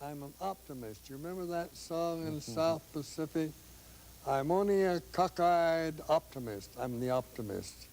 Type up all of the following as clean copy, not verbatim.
I'm an optimist. You remember that song in South Pacific? I'm only a cockeyed optimist. I'm the optimist.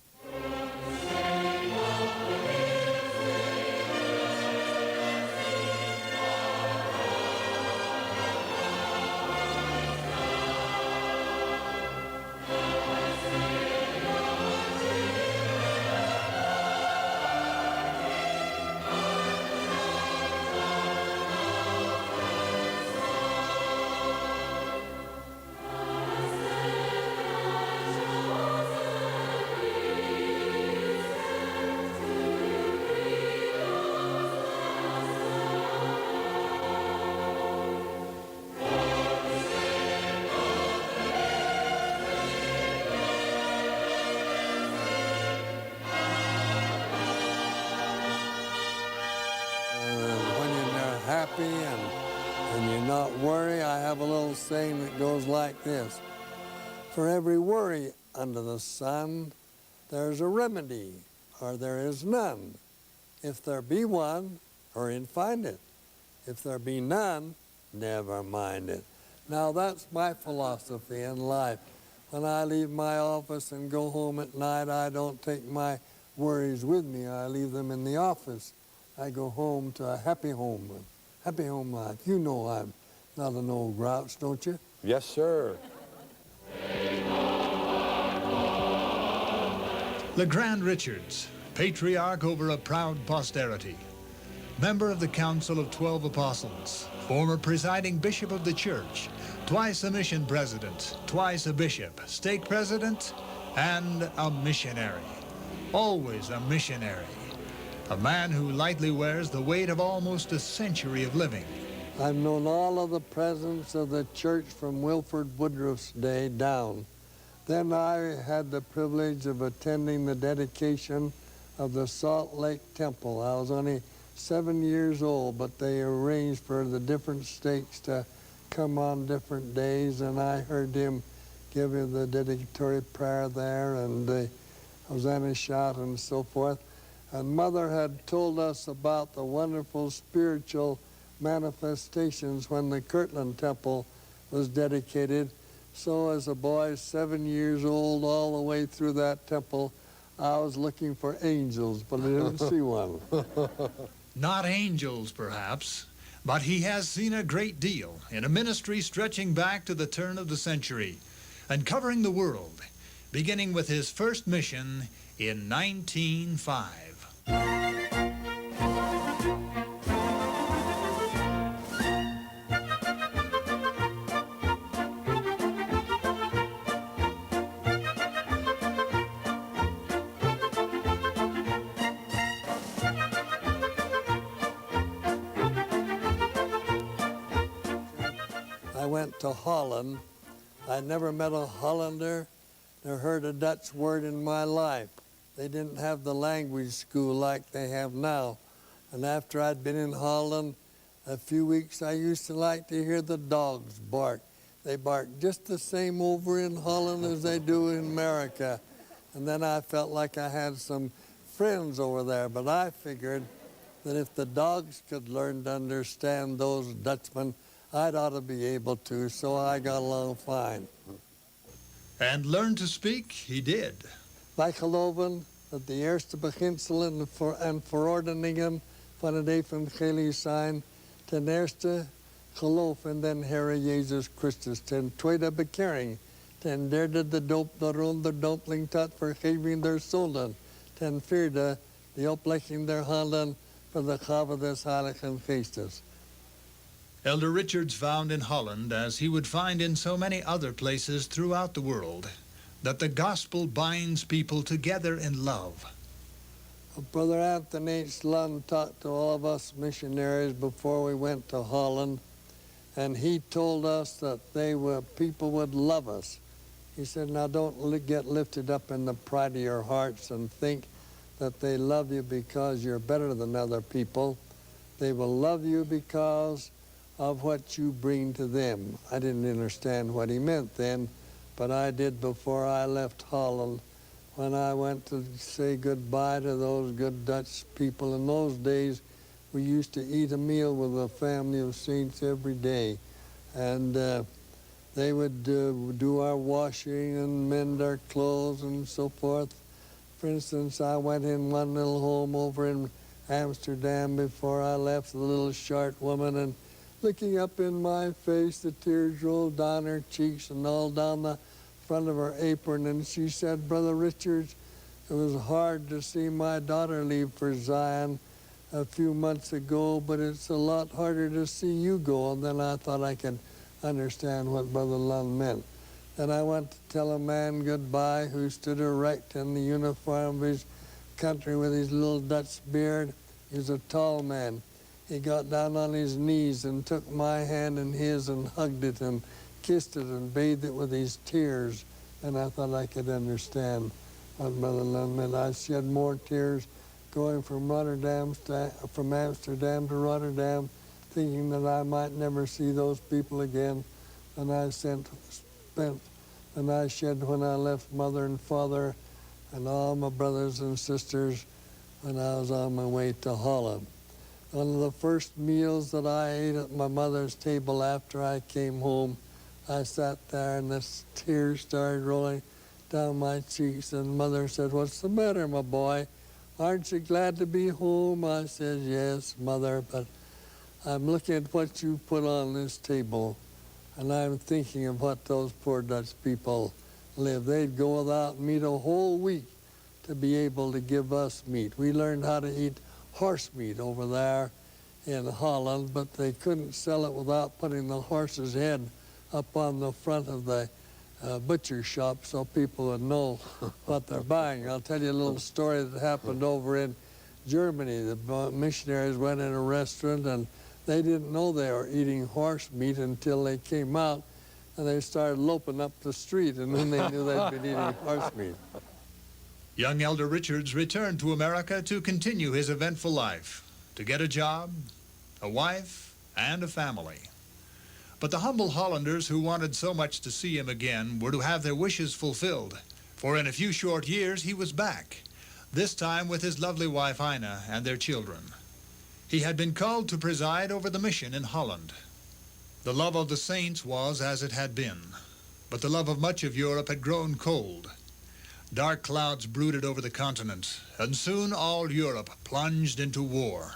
Happy and you're not worried, I have a little saying that goes like this. For every worry under the sun, there's a remedy, or there is none. If there be one, hurry and find it. If there be none, never mind it. Now that's my philosophy in life. When I leave my office and go home at night, I don't take my worries with me. I leave them in the office. I go home to a happy home life. You know I'm not an old grouch, don't you? Yes, sir. LeGrand Richards, patriarch over a proud posterity, member of the Council of 12 Apostles, former presiding bishop of the church, twice a mission president, twice a bishop, stake president, and a missionary. Always a missionary. A man who lightly wears the weight of almost a century of living. I've known all of the presidents of the church from Wilford Woodruff's day down. Then I had the privilege of attending the dedication of the Salt Lake Temple. I was only 7 years old, but they arranged for the different stakes to come on different days, and I heard him give the dedicatory prayer there, and the Hosanna shout and so forth. And Mother had told us about the wonderful spiritual manifestations when the Kirtland Temple was dedicated. So as a boy, 7 years old, all the way through that temple, I was looking for angels, but I didn't see one. Not angels, perhaps, but he has seen a great deal in a ministry stretching back to the turn of the century and covering the world, beginning with his first mission in 1905. I went to Holland. I never met a Hollander, nor heard a Dutch word in my life. They didn't have the language school like they have now. And after I'd been in Holland a few weeks, I used to like to hear the dogs bark. They bark just the same over in Holland as they do in America. And then I felt like I had some friends over there, but I figured that if the dogs could learn to understand those Dutchmen, I'd ought to be able to, so I got along fine. And learn to speak he did. Wij geloven dat de eerste beginselen en verordeningen van het evangelie zijn. Ten eerste geloof in den Heere Jezus Christus. Ten tweede bekering. Ten derde de doop daaronder dopeling tot vergeving der zonden. Ten vierde de oplegging der handen voor de gave des Heiligen Geestes. Elder Richards found in Holland, as he would find in so many other places throughout the world, that the gospel binds people together in love. Brother Anthony H. Lund talked to all of us missionaries before we went to Holland, and he told us that people would love us. He said, now don't get lifted up in the pride of your hearts and think that they love you because you're better than other people. They will love you because of what you bring to them. I didn't understand what he meant then, but I did before I left Holland. When I went to say goodbye to those good Dutch people in those days, we used to eat a meal with a family of saints every day. And they would do our washing and mend our clothes and so forth. For instance, I went in one little home over in Amsterdam before I left, the little short woman, and looking up in my face, the tears rolled down her cheeks and all down the front of her apron, and she said, "Brother Richards, it was hard to see my daughter leave for Zion a few months ago, but it's a lot harder to see you go." And then I thought I could understand what Brother Lund meant. Then I went to tell a man goodbye who stood erect in the uniform of his country with his little Dutch beard. He was a tall man. He got down on his knees and took my hand in his and hugged it and kissed it and bathed it with his tears. And I thought I could understand what Brother Lund meant. I shed more tears going from Amsterdam to Rotterdam, thinking that I might never see those people again, than I shed when I left mother and father and all my brothers and sisters when I was on my way to Holland. One of the first meals that I ate at my mother's table after I came home, I sat there and the tears started rolling down my cheeks, and Mother said, "What's the matter, my boy? Aren't you glad to be home?" I said, "Yes, Mother, but I'm looking at what you put on this table, and I'm thinking of what those poor Dutch people live. They'd go without meat a whole week to be able to give us meat. We learned how to eat horse meat over there in Holland, but they couldn't sell it without putting the horse's head up on the front of the butcher shop so people would know what they're buying." I'll tell you a little story that happened over in Germany. The missionaries went in a restaurant and they didn't know they were eating horse meat until they came out and they started loping up the street, and then they knew they'd been eating horse meat. Young Elder Richards returned to America to continue his eventful life, to get a job, a wife, and a family. But the humble Hollanders who wanted so much to see him again were to have their wishes fulfilled, for in a few short years he was back, this time with his lovely wife Ina and their children. He had been called to preside over the mission in Holland. The love of the saints was as it had been, but the love of much of Europe had grown cold. Dark clouds brooded over the continent, and soon all Europe plunged into war.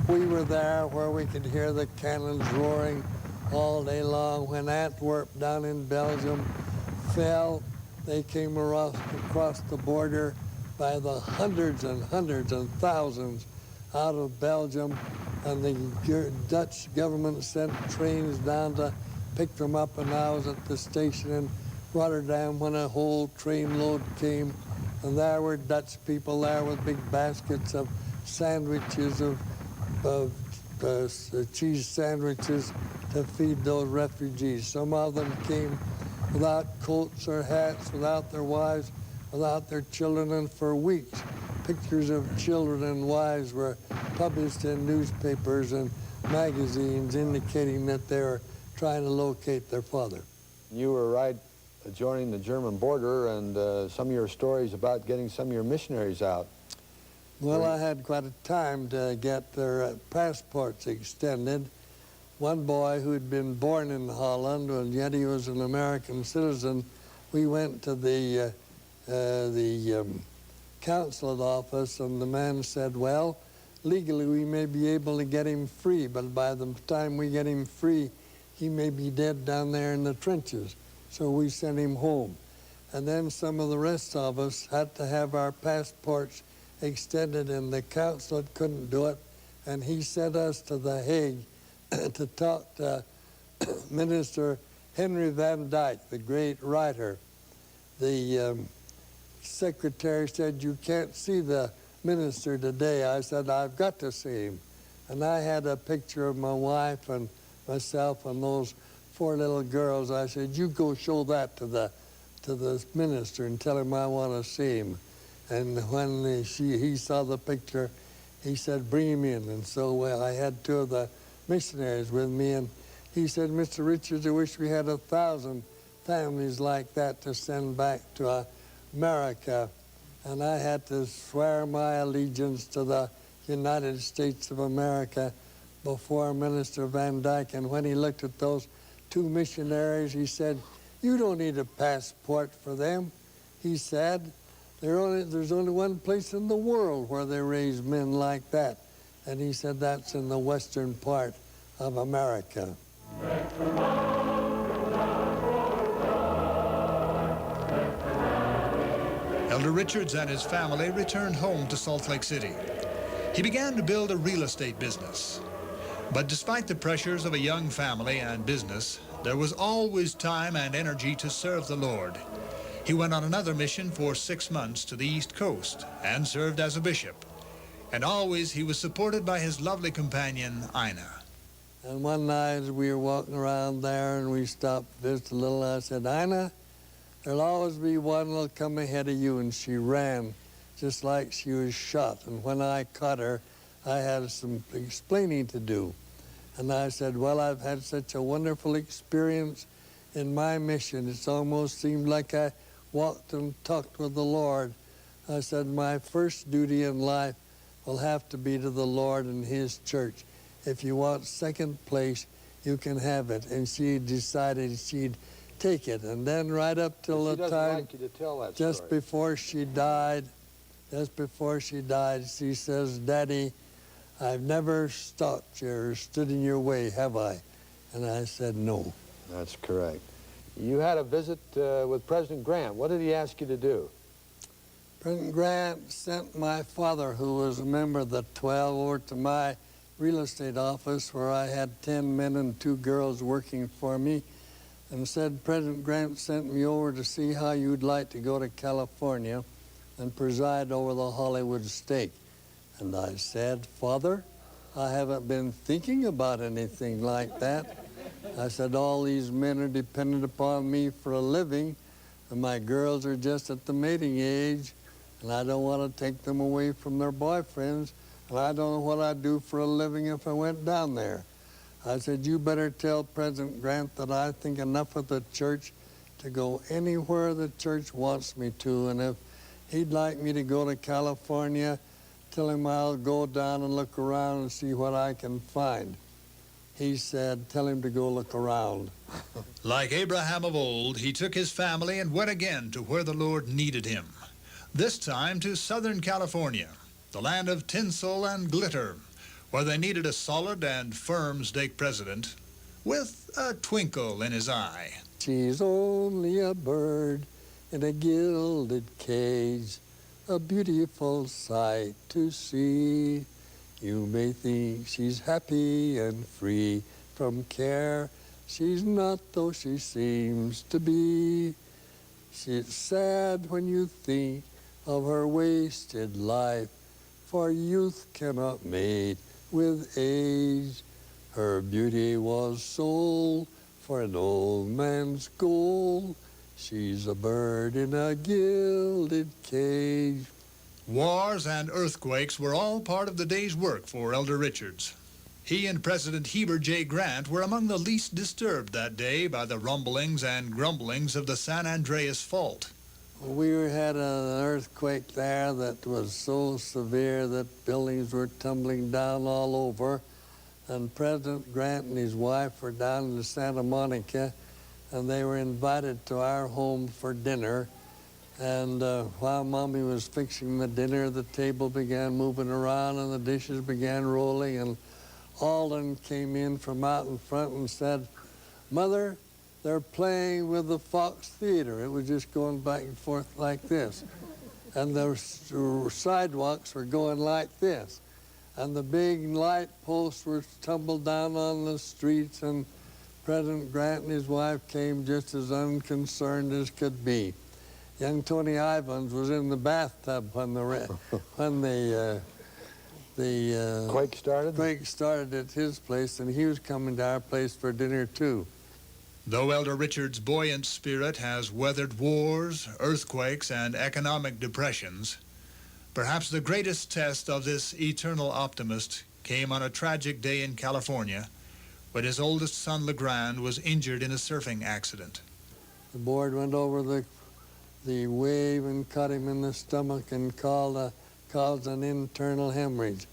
We were there where we could hear the cannons roaring all day long. When Antwerp down in Belgium fell, they came across the border by the hundreds and thousands out of Belgium, and the Dutch government sent trains down to pick them up, and I was at the station in Rotterdam when a whole trainload came, and there were Dutch people there with big baskets of sandwiches, of cheese sandwiches to feed those refugees. Some of them came without coats or hats, without their wives, without their children, and for weeks pictures of children and wives were published in newspapers and magazines indicating that they were trying to locate their father. You were right adjoining the German border, and some of your stories about getting some of your missionaries out. Well, I had quite a time to get their passports extended. One boy who'd been born in Holland, and yet he was an American citizen, we went to the consulate office, and the man said, "Well, legally we may be able to get him free, but by the time we get him free, he may be dead down there in the trenches." So we sent him home. And then some of the rest of us had to have our passports extended, and the consulate couldn't do it. And he sent us to The Hague to talk to Minister Henry van Dyke, the great writer. The secretary said, "You can't see the minister today." I said, "I've got to see him." And I had a picture of my wife and myself and those 4 little girls. I said, "You go show that to the minister and tell him I want to see him." And when he saw the picture, he said, "Bring him in." And so I had 2 of the missionaries with me, and he said, "Mr. Richards, I wish we had 1,000 families like that to send back to America." and I had to swear my allegiance to the United States of America before Minister Van Dyke. And when he looked at those two missionaries, he said, "You don't need a passport for them." He said, "There's only one place in the world where they raise men like that." And he said, "That's in the western part of America." Elder Richards and his family returned home to Salt Lake City. He began to build a real estate business. But despite the pressures of a young family and business, there was always time and energy to serve the Lord. He went on another mission for 6 months to the East Coast and served as a bishop. And always he was supported by his lovely companion, Ina. And one night we were walking around there and we stopped just a little. I said, "Ina, there'll always be one that'll come ahead of you." And she ran just like she was shot. And when I caught her, I had some explaining to do. And I said, "Well, I've had such a wonderful experience in my mission. It's almost seemed like I walked and talked with the Lord." I said, "My first duty in life will have to be to the Lord and His church. If you want second place, you can have it." And she decided she'd take it. And then right up till the time, like you to tell that just story. before she died, she says, "Daddy, I've never stopped you or stood in your way, have I?" And I said, "No." That's correct. You had a visit with President Grant. What did he ask you to do? President Grant sent my father, who was a member of the 12, over to my real estate office where I had 10 men and 2 girls working for me, and said, "President Grant sent me over to see how you'd like to go to California and preside over the Hollywood stake." And I said, "Father, I haven't been thinking about anything like that." I said, "All these men are dependent upon me for a living, and my girls are just at the mating age, and I don't want to take them away from their boyfriends, and I don't know what I'd do for a living if I went down there." I said, "You better tell President Grant that I think enough of the church to go anywhere the church wants me to, and if he'd like me to go to California, tell him I'll go down and look around and see what I can find." He said, "Tell him to go look around." Like Abraham of old, he took his family and went again to where the Lord needed him. This time to Southern California, the land of tinsel and glitter, where they needed a solid and firm stake president with a twinkle in his eye. "She's only a bird in a gilded cage, a beautiful sight to see. You may think she's happy and free from care. She's not, though she seems to be. She's sad when you think of her wasted life, for youth cannot mate with age. Her beauty was sold for an old man's gold. She's a bird in a gilded cage." Wars and earthquakes were all part of the day's work for Elder Richards. He and President Heber J. Grant were among the least disturbed that day by the rumblings and grumblings of the San Andreas Fault. We had an earthquake there that was so severe that buildings were tumbling down all over, and President Grant and his wife were down in Santa Monica, and they were invited to our home for dinner. And while Mommy was fixing the dinner, the table began moving around and the dishes began rolling, and Alden came in from out in front and said, "Mother, they're playing with the Fox Theater." It was just going back and forth like this. And the sidewalks were going like this. And the big light posts were tumbled down on the streets, and President Grant and his wife came just as unconcerned as could be. Young Tony Ivans was in the bathtub when the Quake started? Quake started at his place, and he was coming to our place for dinner too. Though Elder Richards' buoyant spirit has weathered wars, earthquakes, and economic depressions, perhaps the greatest test of this eternal optimist came on a tragic day in California when his oldest son, LeGrand, was injured in a surfing accident. The board went over the the wave and cut him in the stomach and caused an internal hemorrhage.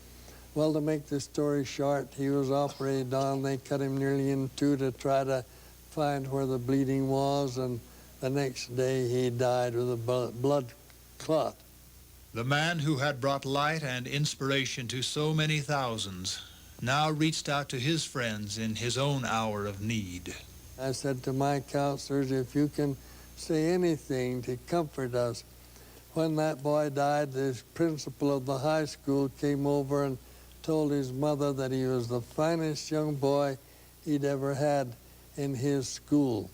Well, to make the story short, he was operated on. They cut him nearly in two to try to find where the bleeding was, and the next day he died with a blood clot. The man who had brought light and inspiration to so many thousands now reached out to his friends in his own hour of need. I said to my counselors, if you can say anything to comfort us. When that boy died, the principal of the high school came over and told his mother that he was the finest young boy he'd ever had in his school.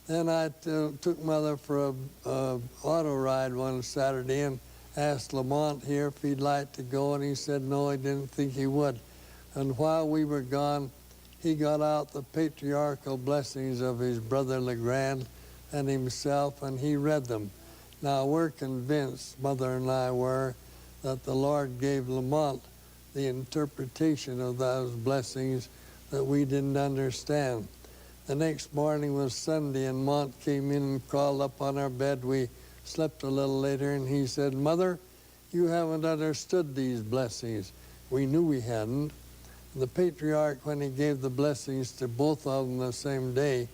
Then I took Mother for a auto ride one Saturday and asked Lamont here if he'd like to go, and he said no, he didn't think he would. And while we were gone, he got out the patriarchal blessings of his brother LeGrand and himself, and he read them. Now, we're convinced, Mother and I were, that the Lord gave Lamont the interpretation of those blessings that we didn't understand. The next morning was Sunday, and Mont came in and crawled up on our bed. We slept a little later, and he said, Mother, you haven't understood these blessings. We knew we hadn't. The patriarch, when he gave the blessings to both of them the same day,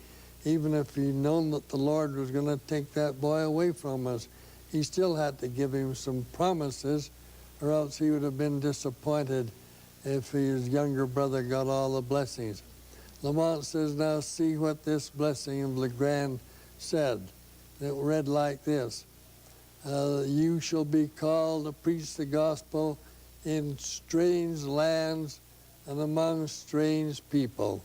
even if he'd known that the Lord was going to take that boy away from us, he still had to give him some promises, or else he would have been disappointed if his younger brother got all the blessings. Lamont says, now see what this blessing of LeGrand said. It read like this: you shall be called to preach the gospel in strange lands and among strange people.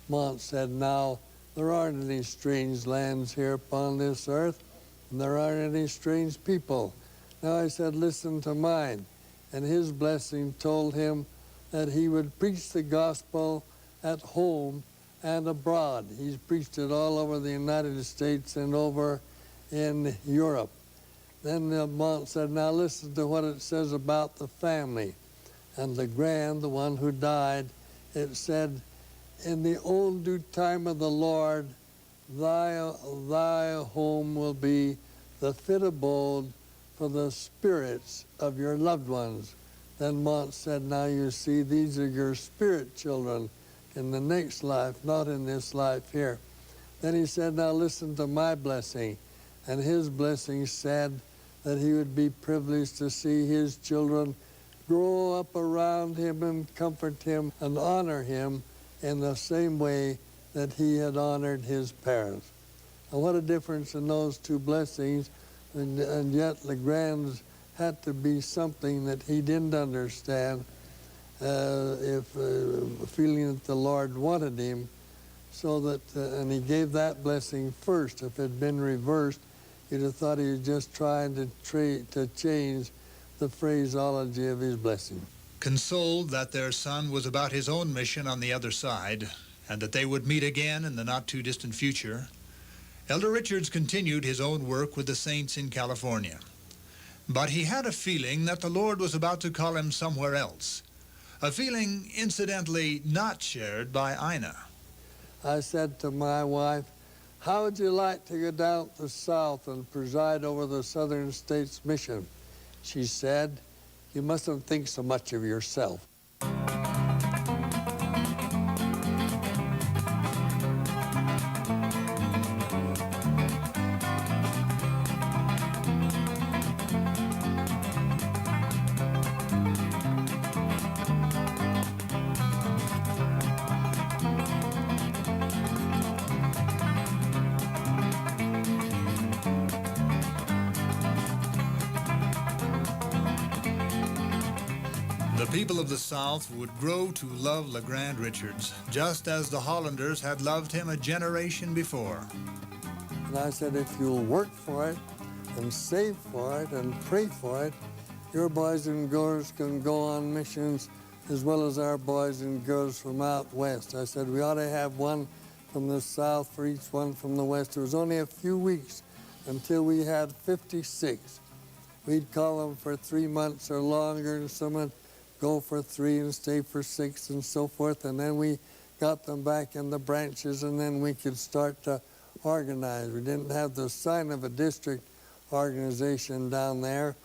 Mont said, now, there aren't any strange lands here upon this earth, and there aren't any strange people. Now I said, listen to mine. And his blessing told him that he would preach the gospel at home and abroad. He's preached it all over the United States and over in Europe. Then Mont said, now listen to what it says about the family. And LeGrand, the one who died, it said, in the old due time of the Lord, thy home will be the fit abode for the spirits of your loved ones. Then Mont said, now you see, these are your spirit children in the next life, not in this life here. Then he said, now listen to my blessing. And his blessing said that he would be privileged to see his children grow up around him and comfort him and honor him in the same way that he had honored his parents. And what a difference in those two blessings, and yet LeGrand's had to be something that he didn't understand, feeling that the Lord wanted him, so that, and he gave that blessing first. If it had been reversed, you'd have thought he was just trying to change the phraseology of his blessing. Consoled that their son was about his own mission on the other side, and that they would meet again in the not-too-distant future, Elder Richards continued his own work with the saints in California. But he had a feeling that the Lord was about to call him somewhere else, a feeling, incidentally, not shared by Ina. I said to my wife, how would you like to go down to the South and preside over the Southern States Mission? She said, you mustn't think so much of yourself. The people of the South would grow to love LeGrand Richards, just as the Hollanders had loved him a generation before. And I said, if you'll work for it and save for it and pray for it, your boys and girls can go on missions as well as our boys and girls from out west. I said, we ought to have one from the South for each one from the West. It was only a few weeks until we had 56. We'd call them for 3 months or longer, and some would go for 3 and stay for 6 and so forth, and then we got them back in the branches, and then we could start to organize. We didn't have the sign of a district organization down there.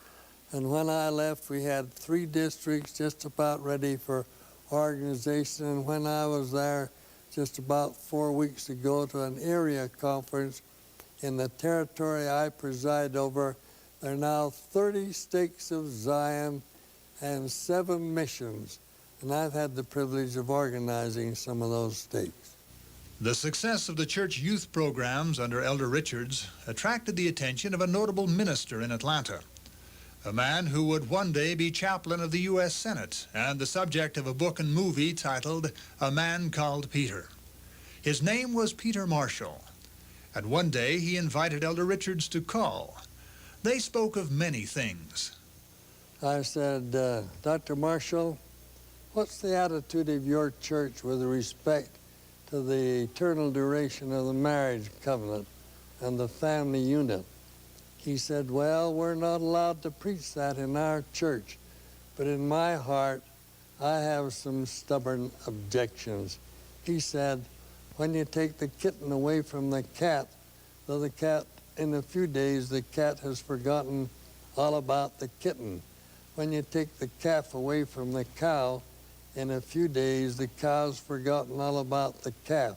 And when I left, we had 3 districts just about ready for organization. And when I was there just about 4 weeks ago to an area conference in the territory I preside over, there are now 30 stakes of Zion and 7 missions. And I've had the privilege of organizing some of those stakes. The success of the church youth programs under Elder Richards attracted the attention of a notable minister in Atlanta, a man who would one day be chaplain of the U.S. Senate and the subject of a book and movie titled A Man Called Peter. His name was Peter Marshall, and one day he invited Elder Richards to call. They spoke of many things. I said, Dr. Marshall, what's the attitude of your church with respect to the eternal duration of the marriage covenant and the family unit? He said, well, we're not allowed to preach that in our church, but in my heart, I have some stubborn objections. He said, when you take the kitten away from the cat, though the cat, in a few days, the cat has forgotten all about the kitten. When you take the calf away from the cow, in a few days, the cow's forgotten all about the calf.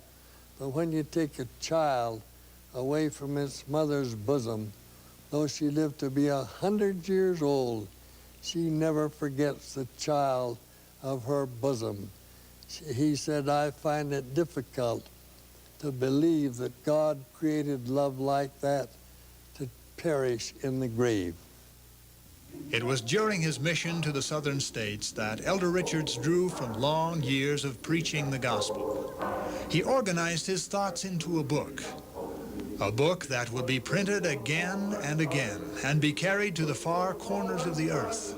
But when you take a child away from its mother's bosom, though she lived to be 100 years old, she never forgets the child of her bosom. He said, I find it difficult to believe that God created love like that to perish in the grave. It was during his mission to the southern states that Elder Richards drew from long years of preaching the gospel. He organized his thoughts into a book that would be printed again and again and be carried to the far corners of the earth.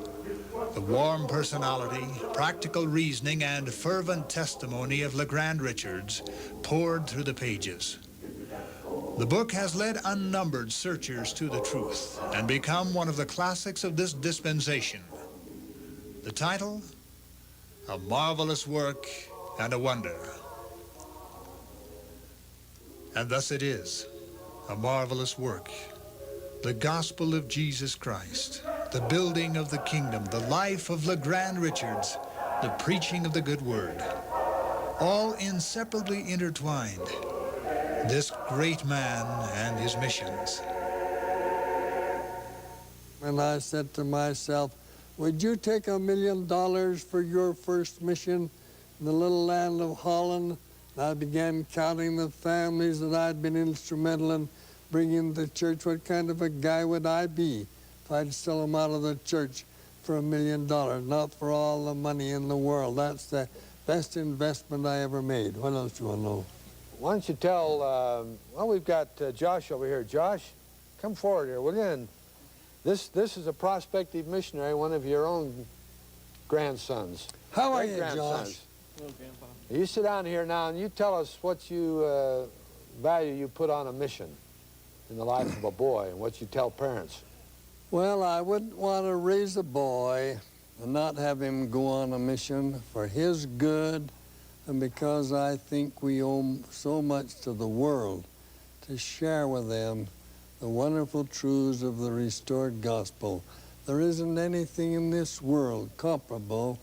The warm personality, practical reasoning, and fervent testimony of LeGrand Richards poured through the pages. The book has led unnumbered searchers to the truth and become one of the classics of this dispensation. The title, A Marvelous Work and a Wonder. And thus it is, a marvelous work. The gospel of Jesus Christ, the building of the kingdom, the life of LeGrand Richards, the preaching of the good word, all inseparably intertwined. This great man and his missions. And I said to myself, would you take $1 million for your first mission in the little land of Holland? And I began counting the families that I'd been instrumental in bringing to the church. What kind of a guy would I be if I'd sell them out of the church for $1 million? Not for all the money in the world. That's the best investment I ever made. What else do you want to know? Why don't you tell, well, we've got Josh over here. Josh, come forward here, will you? And this is a prospective missionary, one of your own grandsons. How are you, Josh? Hello, Grandpa. You sit down here now and you tell us what you value you put on a mission in the life of a boy and what you tell parents. Well, I wouldn't want to raise a boy and not have him go on a mission for his good, and because I think we owe so much to the world to share with them the wonderful truths of the restored gospel. There isn't anything in this world comparable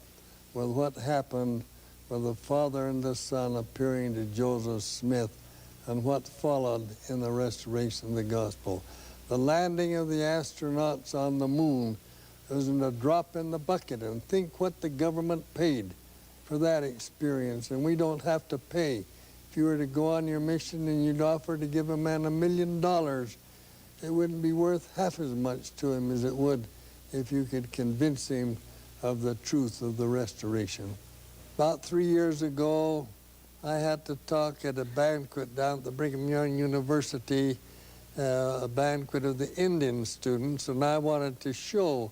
with what happened with the Father and the Son appearing to Joseph Smith and what followed in the restoration of the gospel. The landing of the astronauts on the moon isn't a drop in the bucket, and think what the government paid for that experience, and we don't have to pay. If you were to go on your mission and you'd offer to give a man $1 million, it wouldn't be worth half as much to him as it would if you could convince him of the truth of the restoration. About 3 years ago, I had to talk at a banquet down at the Brigham Young University, a banquet of the Indian students, and I wanted to show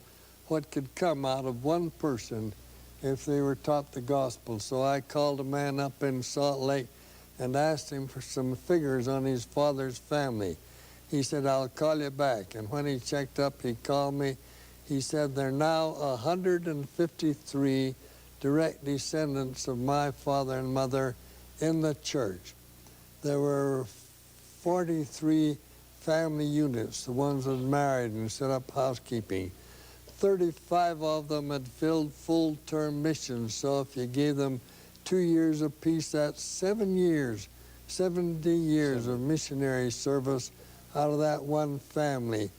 what could come out of one person if they were taught the gospel. So I called a man up in Salt Lake and asked him for some figures on his father's family. He said, I'll call you back. And when he checked up, he called me. He said, there are now 153 direct descendants of my father and mother in the church. There were 43 family units, the ones that married and set up housekeeping. 35 of them had filled full-term missions, so if you gave them 2 years apiece, that's 7 years, 70 years of missionary service out of that one family.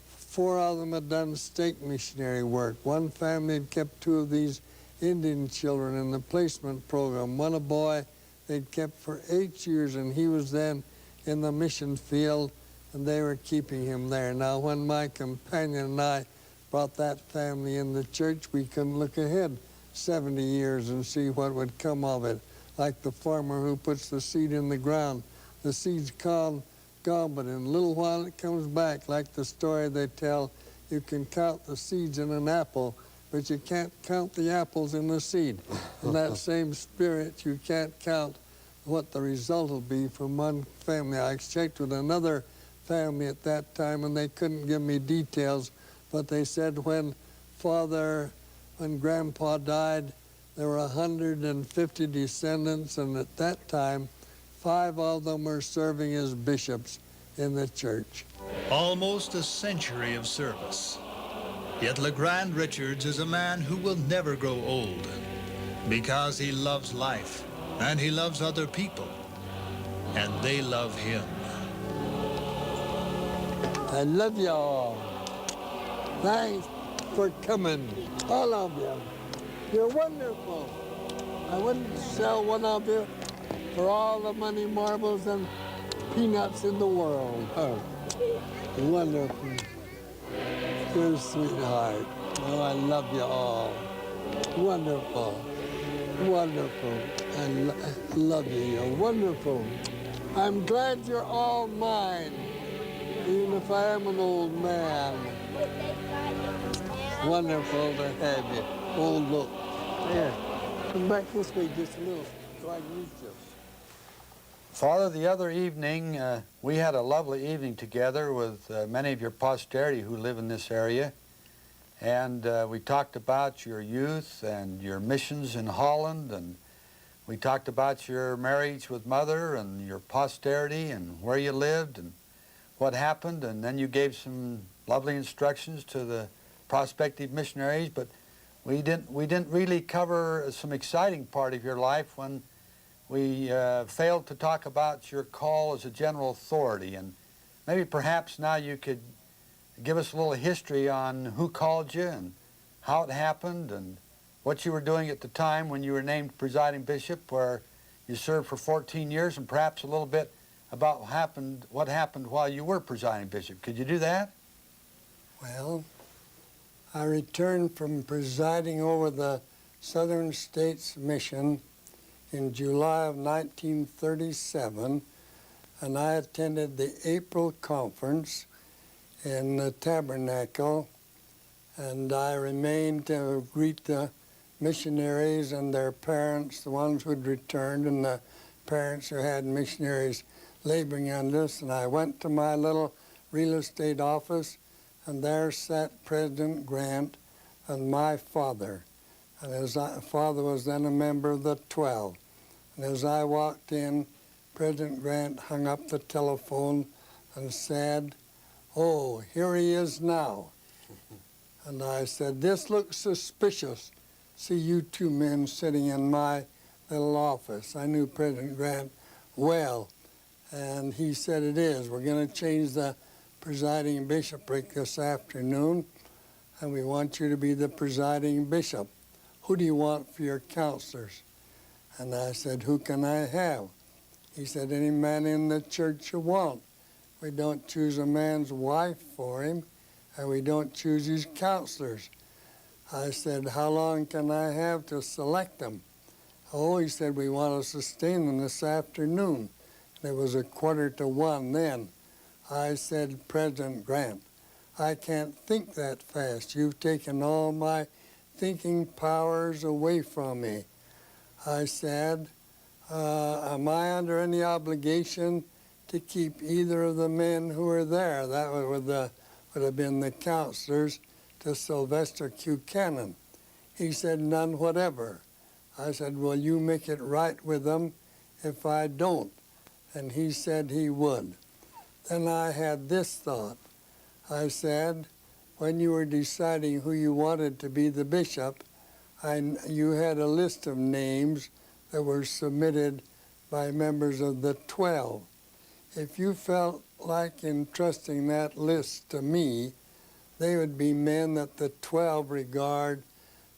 4 of them had done stake missionary work. One family had kept 2 of these Indian children in the placement program. One a boy they'd kept for 8 years, and he was then in the mission field, and they were keeping him there. Now, when my companion and I brought that family in the church, we couldn't look ahead 70 years and see what would come of it. Like the farmer who puts the seed in the ground. The seed's gone, but in a little while it comes back. Like the story they tell, you can count the seeds in an apple, but you can't count the apples in the seed. In that same spirit, you can't count what the result will be from one family. I checked with another family at that time, and they couldn't give me details, but they said when Grandpa died, there were 150 descendants, and at that time, 5 of them were serving as bishops in the church. Almost a century of service. Yet LeGrand Richards is a man who will never grow old because he loves life and he loves other people, and they love him. I love you all. Thanks for coming, all of you. You're wonderful. I wouldn't sell one of you for all the money, marbles, and peanuts in the world. Oh, wonderful. You're a sweetheart. Oh, I love you all. Wonderful. Wonderful. I love you. You're wonderful. I'm glad you're all mine, even if I am an old man. Wonderful to have you. Oh, look. There. Come back this way just a little so I can reach you. Father, the other evening, we had a lovely evening together with many of your posterity who live in this area. And we talked about your youth and your missions in Holland, and we talked about your marriage with Mother and your posterity and where you lived and what happened. And then you gave some lovely instructions to the prospective missionaries, but we didn't really cover some exciting part of your life when we failed to talk about your call as a general authority. And maybe perhaps now you could give us a little history on who called you and how it happened and what you were doing at the time when you were named presiding bishop, where you served for 14 years, and perhaps a little bit about what happened while you were presiding bishop. Could you do that? Well, I returned from presiding over the Southern States Mission in July of 1937, and I attended the April conference in the Tabernacle, and I remained to greet the missionaries and their parents, the ones who had returned, and the parents who had missionaries laboring under us. And I went to my little real estate office, and there sat President Grant and my father. And his father was then a member of the 12. And as I walked in, President Grant hung up the telephone and said, "Oh, here he is now." And I said, "This looks suspicious. See you 2 men sitting in my little office." I knew President Grant well, and he said, "It is. We're going to change the presiding bishopric this afternoon, and we want you to be the presiding bishop. Who do you want for your counselors?" And I said, "Who can I have?" He said, "Any man in the church you want. We don't choose a man's wife for him, and we don't choose his counselors." I said, "How long can I have to select them?" "Oh," he said, "we want to sustain them this afternoon." And it was 1:45 then. I said, "President Grant, I can't think that fast. You've taken all my thinking powers away from me." I said, "Am I under any obligation to keep either of the men who were there?" That would have been the counselors to Sylvester Buchanan. He said, "None whatever." I said, "Will you make it right with them if I don't?" And he said he would. Then I had this thought. I said, when you were deciding who you wanted to be the bishop, you had a list of names that were submitted by members of the 12. If you felt like entrusting that list to me, they would be men that the 12 regard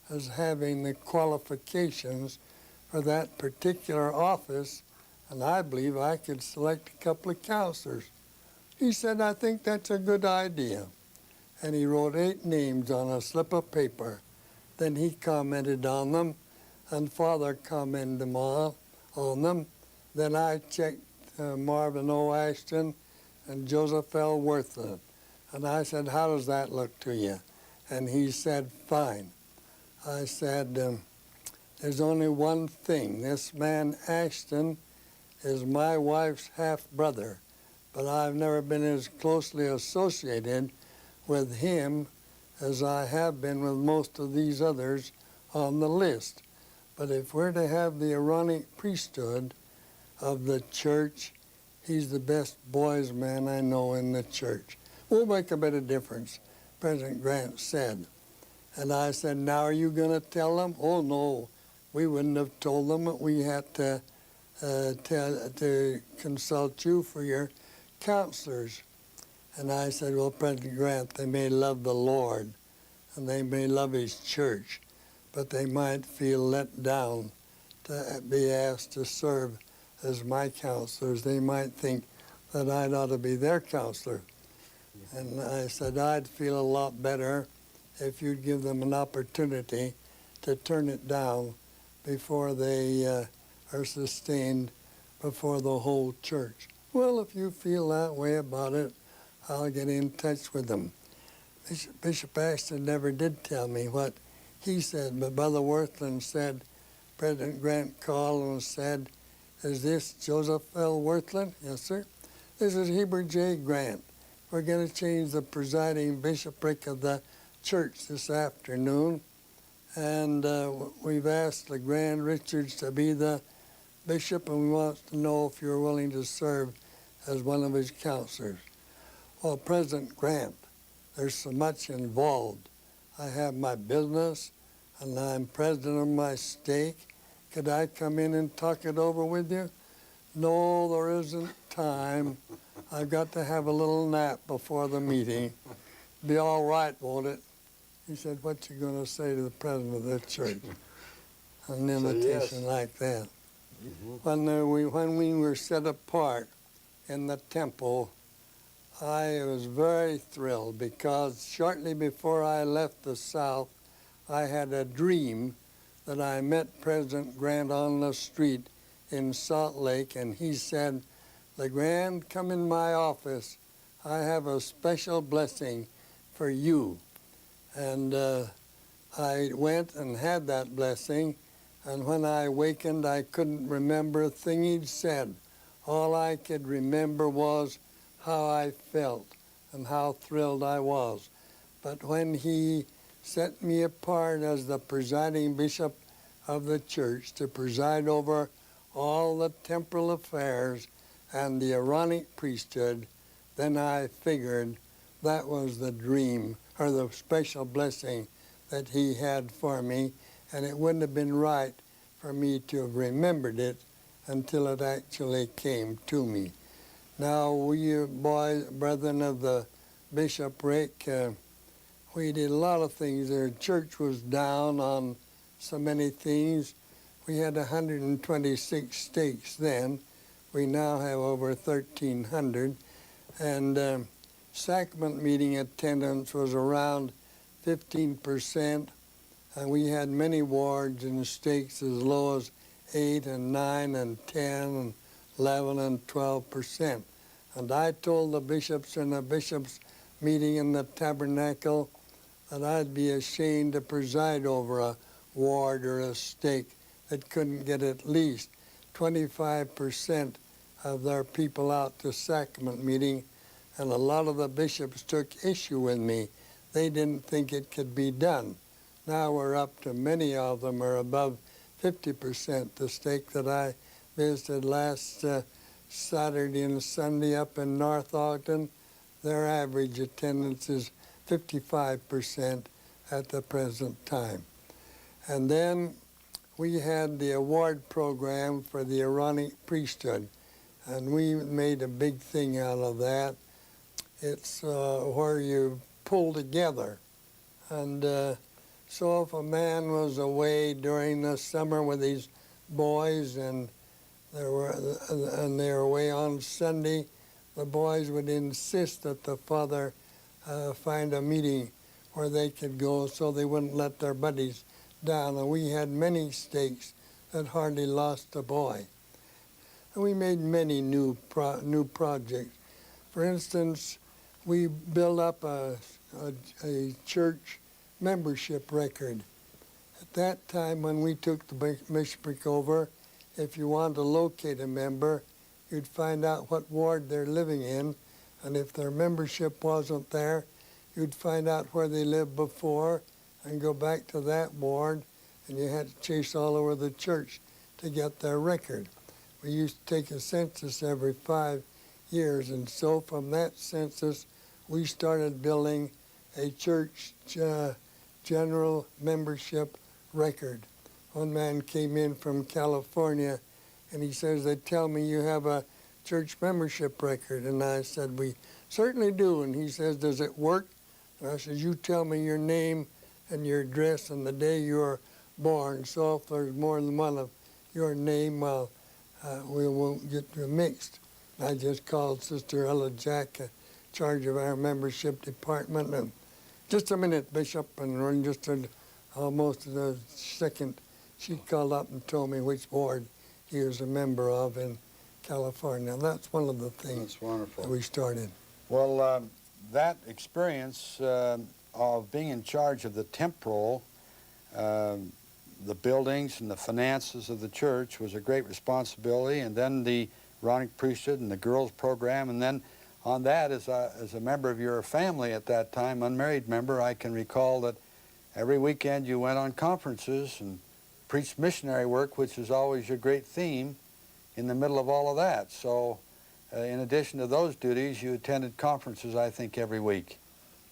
as having the qualifications for that particular office, and I believe I could select a couple of counselors. He said, I think that's a good idea. And he wrote 8 names on a slip of paper. Then he commented on them, and Father commented on them. Then I checked Marvin O. Ashton and Joseph L. Worthland. And I said, how does that look to you? And he said, fine. I said, there's only one thing. This man Ashton is my wife's half-brother, but I've never been as closely associated with him as I have been with most of these others on the list. But if we're to have the Aaronic priesthood of the church, he's the best boys man I know in the church. We'll make a bit of difference, President Grant said. And I said, now are you going to tell them? Oh, no, we wouldn't have told them. We had to consult you for your counselors. And I said, well, President Grant, they may love the Lord and they may love his church, but they might feel let down to be asked to serve as my counselors. They might think that I'd ought to be their counselor. And I said, I'd feel a lot better if you'd give them an opportunity to turn it down before they are sustained before the whole church. Well, if you feel that way about it, I'll get in touch with them. Bishop Ashton never did tell me what he said, but Brother Worthland said, President Grant called and said, is this Joseph L. Worthland? Yes, sir. This is Heber J. Grant. We're going to change the presiding bishopric of the church this afternoon, and we've asked LeGrand Richards to be the bishop, and we want to know if you're willing to serve as one of his counselors. Well, President Grant, there's so much involved. I have my business, and I'm president of my stake. Could I come in and talk it over with you? No, there isn't time. I've got to have a little nap before the meeting. Be all right, won't it? He said, what you going to say to the president of the church? An invitation like that. When we were set apart in the temple, I was very thrilled because shortly before I left the South, I had a dream that I met President Grant on the street in Salt Lake, and he said, LeGrand, come in my office. I have a special blessing for you. And I went and had that blessing, and when I awakened, I couldn't remember a thing he'd said. All I could remember was how I felt and how thrilled I was. But when he set me apart as the presiding bishop of the church to preside over all the temporal affairs and the Aaronic priesthood, then I figured that was the dream or the special blessing that he had for me, and it wouldn't have been right for me to have remembered it until it actually came to me. Now, we boys, brethren of the bishopric, we did a lot of things. Our church was down on so many things. We had 126 stakes then. We now have over 1,300. And sacrament meeting attendance was around 15%. And we had many wards and stakes as low as 8 and 9 and 10 and 11 and 12%. And I told the bishops in a bishops' meeting in the tabernacle that I'd be ashamed to preside over a ward or a stake that couldn't get at least 25% of their people out to sacrament meeting. And a lot of the bishops took issue with me. They didn't think it could be done. Now we're up to many of them are above 50%. The stake that I visited last Saturday and Sunday up in North Ogden. Their average attendance is 55% at the present time. And then we had the award program for the Aaronic priesthood, and we made a big thing out of that. It's where you pull together. And so if a man was away during the summer with his boys and they were away on Sunday, the boys would insist that the father find a meeting where they could go so they wouldn't let their buddies down. And we had many stakes that hardly lost a boy. And we made many new projects. For instance, we built up a church membership record. At that time, when we took the bishopric over, if you wanted to locate a member, you'd find out what ward they're living in, and if their membership wasn't there, you'd find out where they lived before and go back to that ward, and you had to chase all over the church to get their record. We used to take a census every 5 years, and so from that census, we started building a church general membership record. One man came in from California, and he says, "They tell me you have a church membership record." And I said, "We certainly do." And he says, "Does it work?" And I said, "You tell me your name and your address and the day you were born. So if there's more than one of your name, we won't get mixed." I just called Sister Ella Jack, in charge of our membership department, and "Just a minute, Bishop," and we're just almost the second, she called up and told me which ward he was a member of in California. That's one of the things that we started. Well, that experience of being in charge of the temporal, the buildings and the finances of the church was a great responsibility, and then the Aaronic priesthood and the girls program, and then on that, as a member of your family at that time, unmarried member, I can recall that every weekend you went on conferences and preached missionary work, which is always a great theme in the middle of all of that. So in addition to those duties, you attended conferences, I think, every week.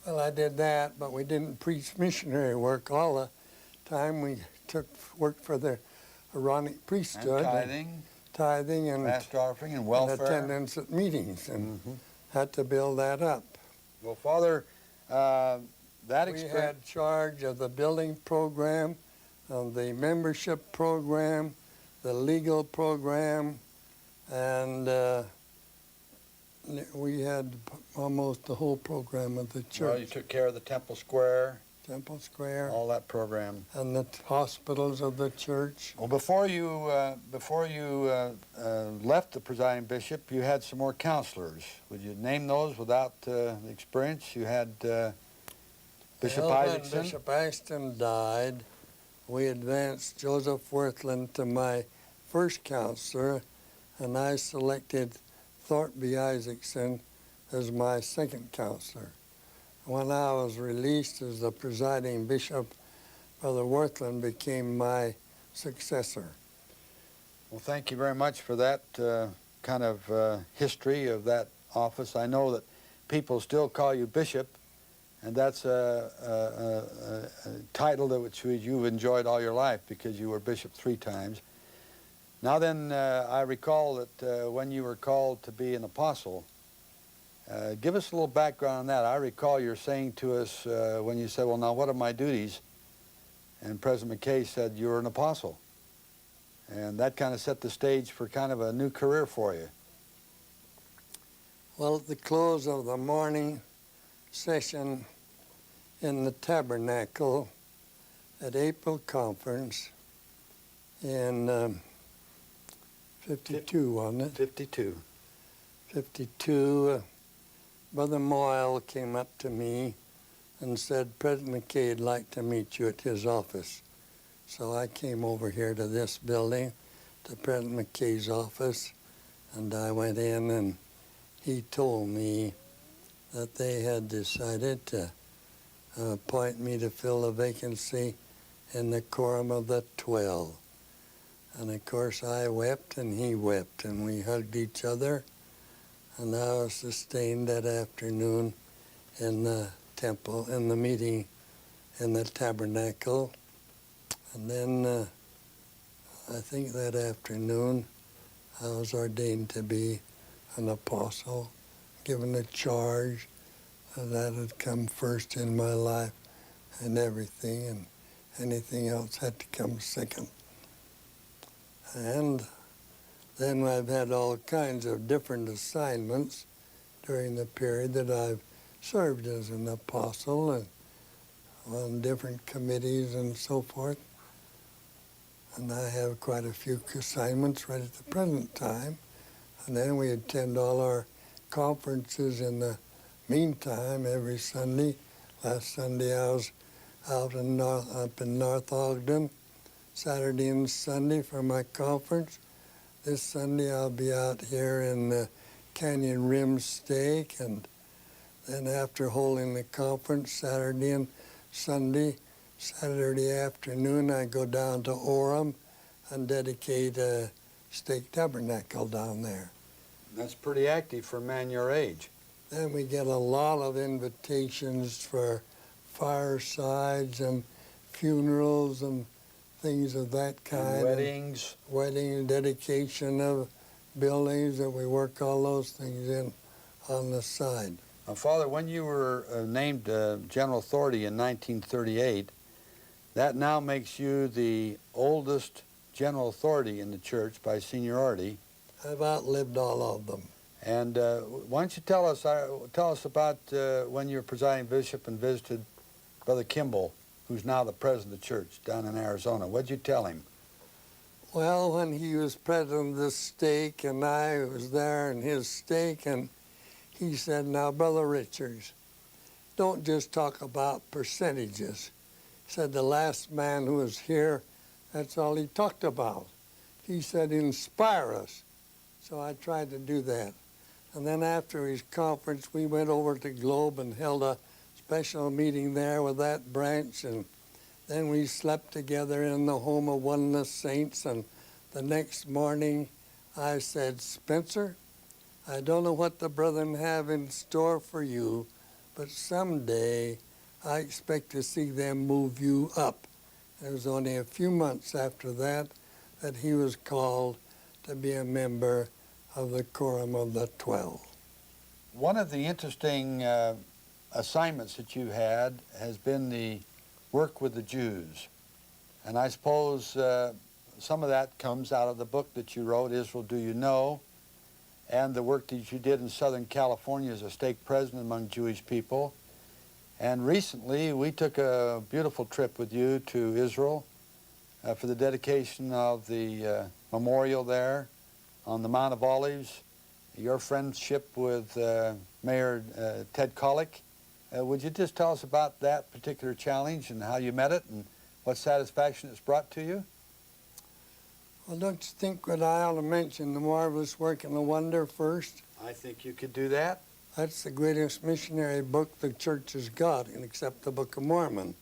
Well, I did that, but we didn't preach missionary work all the time. We worked for the Aaronic priesthood. And tithing and last offering and welfare. And attendance at meetings, and had to build that up. Well, Father, that we had charge of the building program, of the membership program, the legal program, and we had almost the whole program of the church. Well, you took care of the Temple Square, all that program, and the hospitals of the church. Well, before you left the presiding bishop, you had some more counselors. Would you name those without the experience? You had Bishop Isaacson. When Bishop Ashton died, we advanced Joseph Worthland to my first counselor, and I selected Thorpe Isaacson as my second counselor. When I was released as the presiding bishop, Brother Worthland became my successor. Well, thank you very much for that kind of history of that office. I know that people still call you bishop, and that's a title that which you've enjoyed all your life because you were bishop 3 times. Now then, I recall that when you were called to be an apostle, give us a little background on that. I recall you're saying to us when you said, "Well, now what are my duties?" And President McKay said, "You're an apostle." And that kind of set the stage for kind of a new career for you. Well, at the close of the morning session in the tabernacle at April conference in 52, wasn't it? 52. 52, Brother Moyle came up to me and said, "President McKay would like to meet you at his office." So I came over here to this building, to President McKay's office, and I went in, and he told me that they had decided to appoint me to fill a vacancy in the Quorum of the 12. And of course I wept and he wept, and we hugged each other. And I was sustained that afternoon in the temple, in the meeting in the tabernacle. And then I think that afternoon I was ordained to be an apostle, given a charge that had come first in my life and everything, and anything else had to come second. And then I've had all kinds of different assignments during the period that I've served as an apostle and on different committees and so forth. And I have quite a few assignments right at the present time. And then we attend all our conferences in the meantime every Sunday. Last Sunday I was out up in North Ogden, Saturday and Sunday for my conference. This Sunday I'll be out here in Canyon Rim Stake, and then after holding the conference Saturday and Sunday, Saturday afternoon I go down to Orem and dedicate a stake tabernacle down there. That's pretty active for a man your age. Then we get a lot of invitations for firesides and funerals and things of that kind. And weddings. Wedding, dedication of buildings, and we work all those things in on the side. Father, when you were named General Authority in 1938, that now makes you the oldest General Authority in the church by seniority. I've outlived all of them. And why don't you tell us about when you were presiding bishop and visited Brother Kimball, who's now the president of the church down in Arizona. What'd you tell him? Well, when he was president of the stake and I was there in his stake, and he said, now, Brother Richards, don't just talk about percentages. He said, the last man who was here, that's all he talked about. He said, inspire us. So I tried to do that. And then after his conference, we went over to Globe and held a special meeting there with that branch, and then we slept together in the home of one of the saints, and the next morning I said, Spencer, I don't know what the brethren have in store for you, but someday I expect to see them move you up. It was only a few months after that that he was called to be a member of the Quorum of the 12. One of the interesting assignments that you had has been the work with the Jews. And I suppose some of that comes out of the book that you wrote, Israel Do You Know, and the work that you did in Southern California as a stake president among Jewish people. And recently we took a beautiful trip with you to Israel for the dedication of the memorial there on the Mount of Olives, your friendship with Mayor Ted Kollick. Would you just tell us about that particular challenge and how you met it and what satisfaction it's brought to you? Well, don't you think that I ought to mention the marvelous work and the wonder first? I think you could do that. That's the greatest missionary book the church has got, except the Book of Mormon.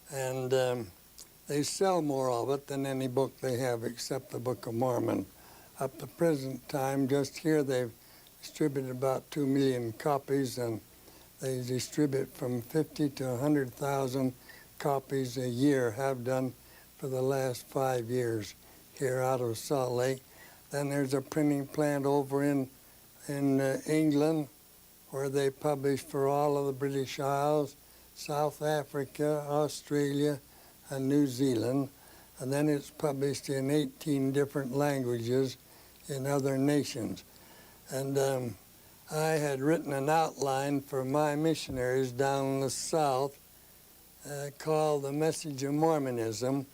And they sell more of it than any book they have except the Book of Mormon. Up to present time, just here they've distributed about 2 million copies, and they distribute from 50 to 100,000 copies a year, have done for the last 5 years here out of Salt Lake. Then there's a printing plant over in England where they publish for all of the British Isles, South Africa, Australia, and New Zealand. And then it's published in 18 different languages in other nations. And I had written an outline for my missionaries down in the South called The Message of Mormonism,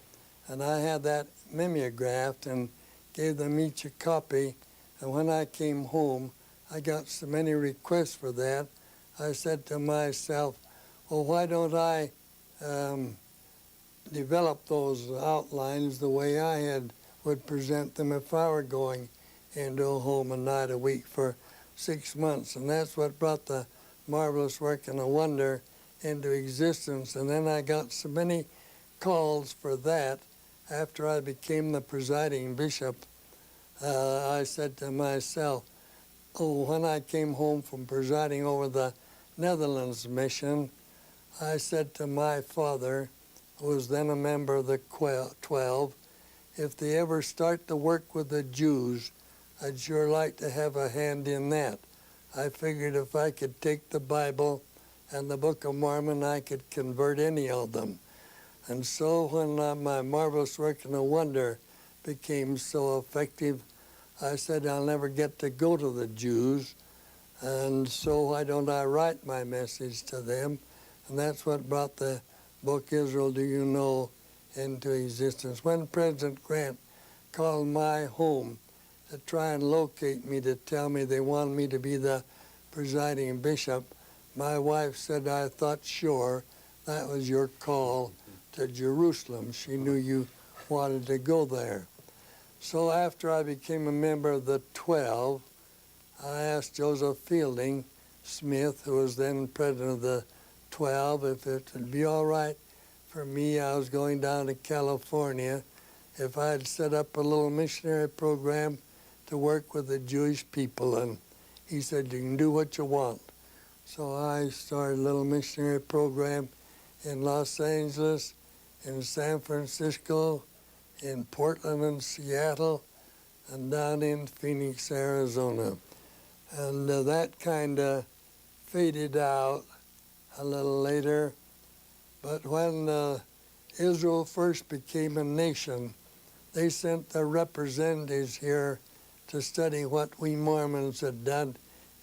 and I had that mimeographed and gave them each a copy. And when I came home, I got so many requests for that, I said to myself, well, why don't I develop those outlines the way I would present them if I were going into a home a night a week for 6 months. And that's what brought the marvelous work and the wonder into existence. And then I got so many calls for that after I became the presiding bishop, I said to myself, oh, when I came home from presiding over the Netherlands mission, I said to my father, who was then a member of the 12, if they ever start to work with the Jews, I'd sure like to have a hand in that. I figured if I could take the Bible and the Book of Mormon, I could convert any of them. And so when my marvelous work and a wonder became so effective, I said I'll never get to go to the Jews, and so why don't I write my message to them? And that's what brought the book Israel Do You Know into existence. When President Grant called my home to try and locate me, to tell me they wanted me to be the presiding bishop, my wife said, I thought sure that was your call to Jerusalem. She knew you wanted to go there. So after I became a member of the 12, I asked Joseph Fielding Smith, who was then president of the 12, if it would be all right for me. I was going down to California, if I'd set up a little missionary program to work with the Jewish people. And he said, you can do what you want. So I started a little missionary program in Los Angeles, in San Francisco, in Portland and Seattle, and down in Phoenix, Arizona. And that kind of faded out a little later. But when Israel first became a nation, they sent their representatives here to study what we Mormons had done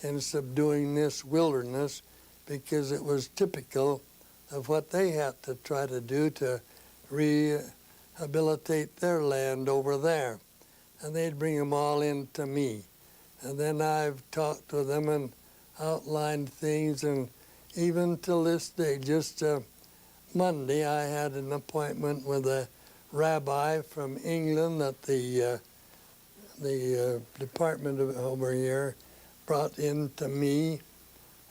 in subduing this wilderness, because it was typical of what they had to try to do to rehabilitate their land over there. And they'd bring them all in to me. And then I've talked to them and outlined things, and even till this day, just Monday, I had an appointment with a rabbi from England that the department over here brought in to me,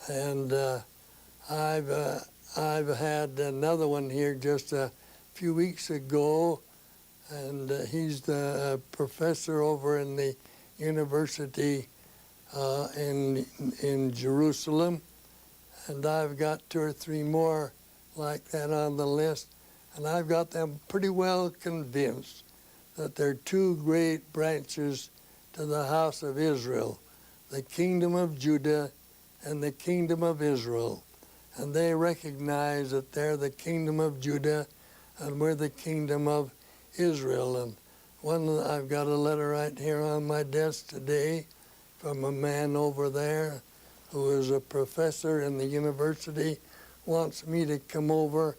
and I've had another one here just a few weeks ago, and he's the professor over in the university in Jerusalem, and I've got 2 or 3 more like that on the list, and I've got them pretty well convinced that there are 2 great branches to the house of Israel, the kingdom of Judah and the kingdom of Israel. And they recognize that they're the kingdom of Judah and we're the kingdom of Israel. And I've got a letter right here on my desk today from a man over there who is a professor in the university, wants me to come over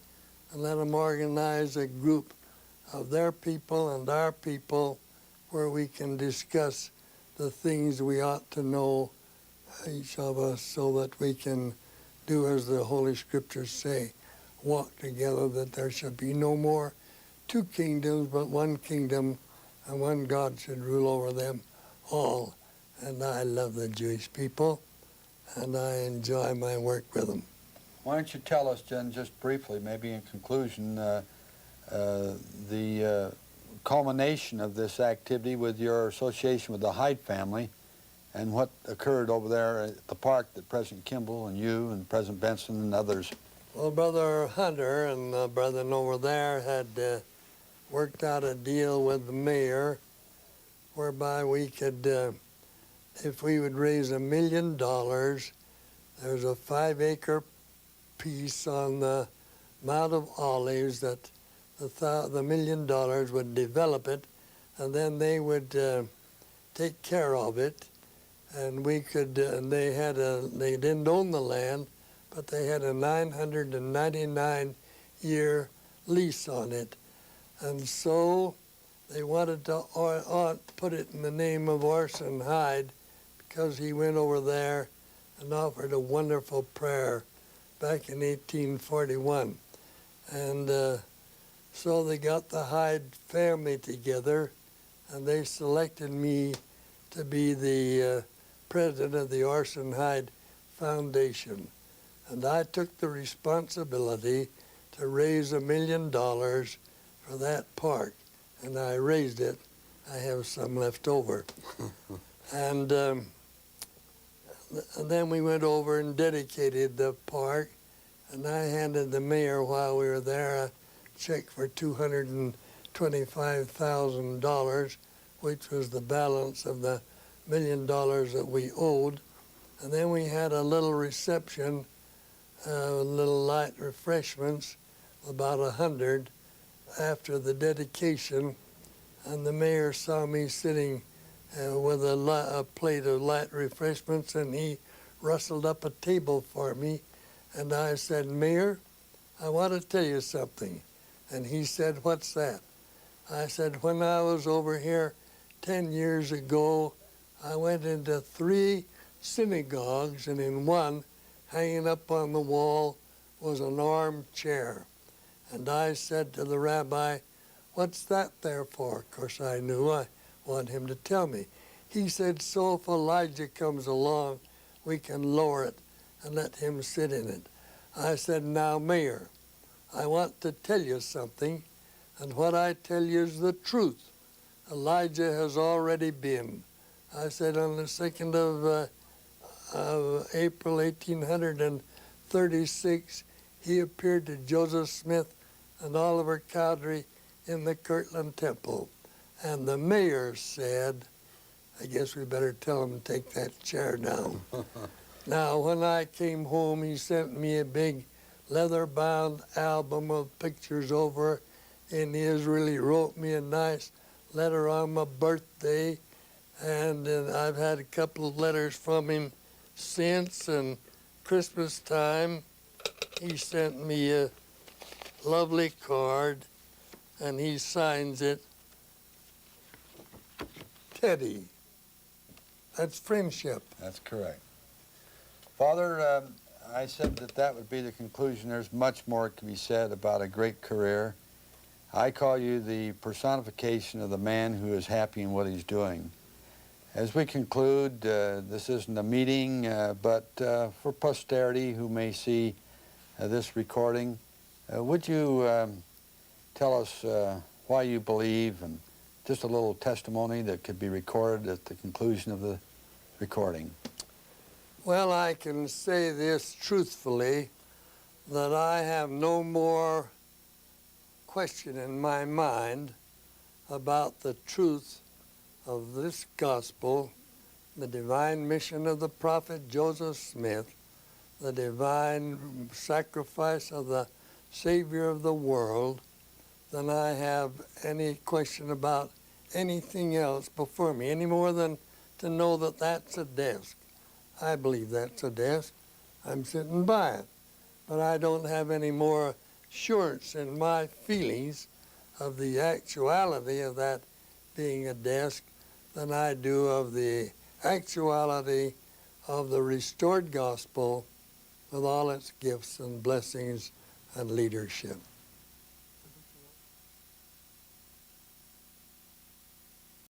and let him organize a group of their people and our people where we can discuss the things we ought to know, each of us, so that we can do as the Holy Scriptures say, walk together, that there should be no more 2 kingdoms, but 1 kingdom, and one God should rule over them all. And I love the Jewish people, and I enjoy my work with them. Why don't you tell us, Jen, just briefly, maybe in conclusion, the culmination of this activity with your association with the Hyde family and what occurred over there at the park that President Kimball and you and President Benson and others. Well, Brother Hunter and the brethren over there had worked out a deal with the mayor whereby we could, if we would raise $1 million, there's a 5-acre piece on the Mount of Olives that the $1 million would develop it, and then they would take care of it, and we could. And they didn't own the land, but they had a 999-year lease on it, and so they wanted to put it in the name of Orson Hyde, because he went over there and offered a wonderful prayer back in 1841, and. So they got the Hyde family together, and they selected me to be the president of the Orson Hyde Foundation. And I took the responsibility to raise $1 million for that park. and I raised it. I have some left over. And then we went over and dedicated the park, and I handed the mayor while we were there a check for $225,000, which was the balance of the $1 million that we owed. And then we had a little reception, little light refreshments, about 100 after the dedication, and the mayor saw me sitting with a plate of light refreshments, and he rustled up a table for me, and I said, "Mayor, I want to tell you something." And he said, "What's that?" I said, "When I was over here 10 years ago, I went into 3 synagogues, and in one, hanging up on the wall, was an armchair. And I said to the rabbi, 'What's that there for?' Of course, I knew I want him to tell me. He said, 'So if Elijah comes along, we can lower it and let him sit in it.' I said, 'Now, Mayor, I want to tell you something, and what I tell you is the truth. Elijah has already been.' I said, 'On the 2nd of April 1836, he appeared to Joseph Smith and Oliver Cowdery in the Kirtland Temple.' And the mayor said, 'I guess we better tell him to take that chair down.' Now, when I came home, he sent me a big leather-bound album of pictures over in Israel. He wrote me a nice letter on my birthday, and I've had a couple of letters from him since, and Christmas time, he sent me a lovely card, and he signs it, Teddy. That's friendship. That's correct. Father, I said that would be the conclusion. There's much more to be said about a great career. I call you the personification of the man who is happy in what he's doing. As we conclude, this isn't a meeting, but for posterity who may see this recording, would you tell us why you believe, and just a little testimony that could be recorded at the conclusion of the recording? Well, I can say this truthfully, that I have no more question in my mind about the truth of this gospel, the divine mission of the prophet Joseph Smith, the divine sacrifice of the Savior of the world, than I have any question about anything else before me, any more than to know that that's a desk. I believe that's a desk. I'm sitting by it. But I don't have any more assurance in my feelings of the actuality of that being a desk than I do of the actuality of the restored gospel with all its gifts and blessings and leadership.